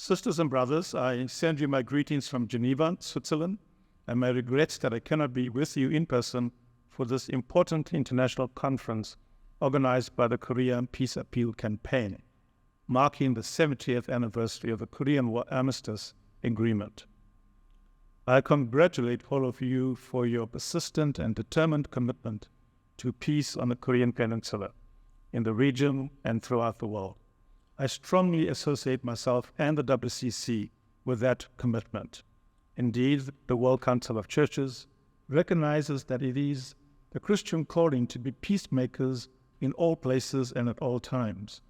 Sisters and brothers, I send you my greetings from Geneva, Switzerland, and my regrets that I cannot be with you in person for this important international conference organized by the Korean Peace Appeal Campaign, marking the 70th anniversary of the Korean War Armistice Agreement. I congratulate all of you for your persistent and determined commitment to peace on the Korean Peninsula, in the region and throughout the world. I strongly associate myself and the WCC with that commitment. Indeed, the World Council of Churches recognizes that it is the Christian calling to be peacemakers in all places and at all times,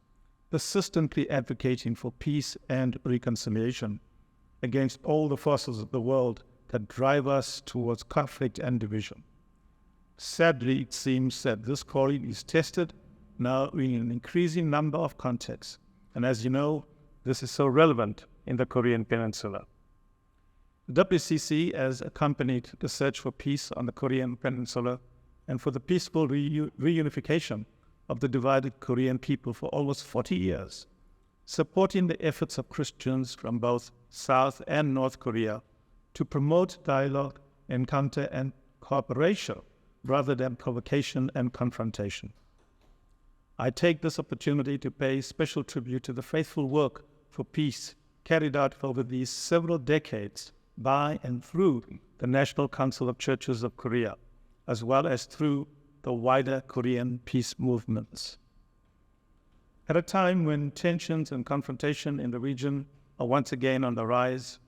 persistently advocating for peace and reconciliation against all the forces of the world that drive us towards conflict and division. Sadly, it seems that this calling is tested now in an increasing number of contexts, and as you know, this is so relevant in the Korean Peninsula. The WCC has accompanied the search for peace on the Korean Peninsula and for the peaceful reunification of the divided Korean people for almost 40 years, supporting the efforts of Christians from both South and North Korea to promote dialogue, encounter, and cooperation rather than provocation and confrontation. I take this opportunity to pay special tribute to the faithful work for peace carried out over these several decades by and through the National Council of Churches of Korea, as well as through the wider Korean peace movements. At a time when tensions and confrontation in the region are once again on the rise,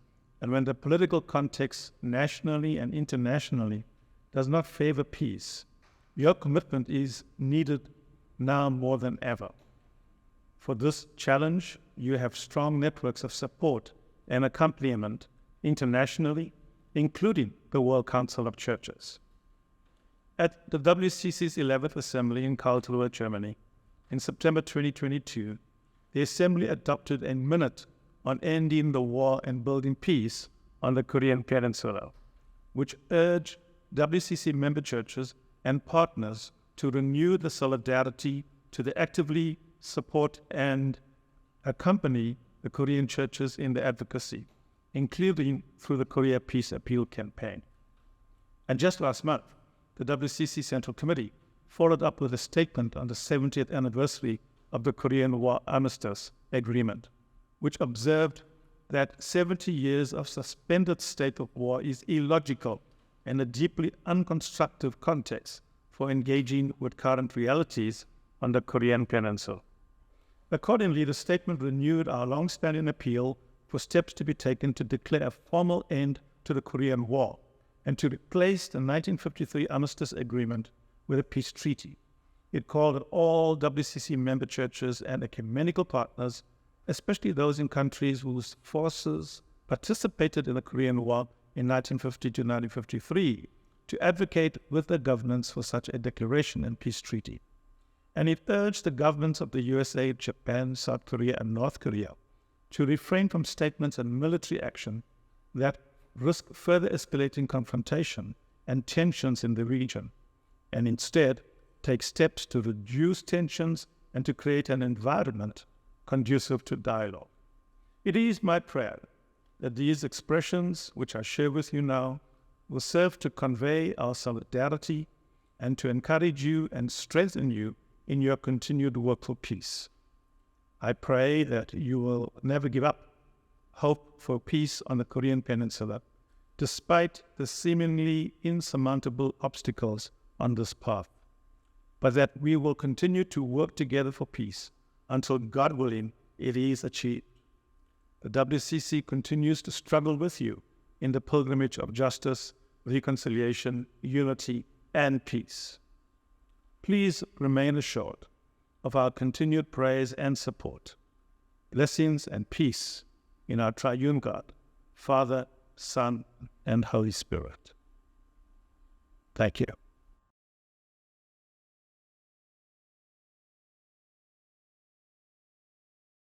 and when the political context nationally and internationally does not favor peace, your commitment is needed now more than ever. For this challenge, you have strong networks of support and accompaniment internationally, including the World Council of Churches. At the WCC's 11th Assembly in Karlsruhe, Germany, in September 2022, the Assembly adopted a minute on ending the war and building peace on the Korean Peninsula, which urged WCC member churches and partners to renew the solidarity to actively support and accompany the Korean churches in their advocacy, including through the Korea Peace Appeal Campaign. And just last month, the WCC Central Committee followed up with a statement on the 70th anniversary of the Korean War Armistice Agreement, which observed that 70 years of suspended state of war is illogical and a deeply unconstructive context for engaging with current realities on the Korean Peninsula. Accordingly, the statement renewed our long-standing appeal for steps to be taken to declare a formal end to the Korean War and to replace the 1953 Armistice Agreement with a peace treaty. It called on all WCC member churches and ecumenical partners, especially those in countries whose forces participated in the Korean War in 1950 to 1953, to advocate with their governments for such a declaration and peace treaty. And it urged the governments of the USA, Japan, South Korea, and North Korea to refrain from statements and military action that risk further escalating confrontation and tensions in the region, and instead take steps to reduce tensions and to create an environment conducive to dialogue. It is my prayer that these expressions, which I share with you now, will serve to convey our solidarity and to encourage you and strengthen you in your continued work for peace. I pray that you will never give up hope for peace on the Korean Peninsula, despite the seemingly insurmountable obstacles on this path, but that we will continue to work together for peace until, God willing, it is achieved. The WCC continues to struggle with you in the pilgrimage of justice, reconciliation, unity, and peace. Please remain assured of our continued praise and support. Blessings and peace in our triune God, Father, Son, and Holy Spirit. Thank you.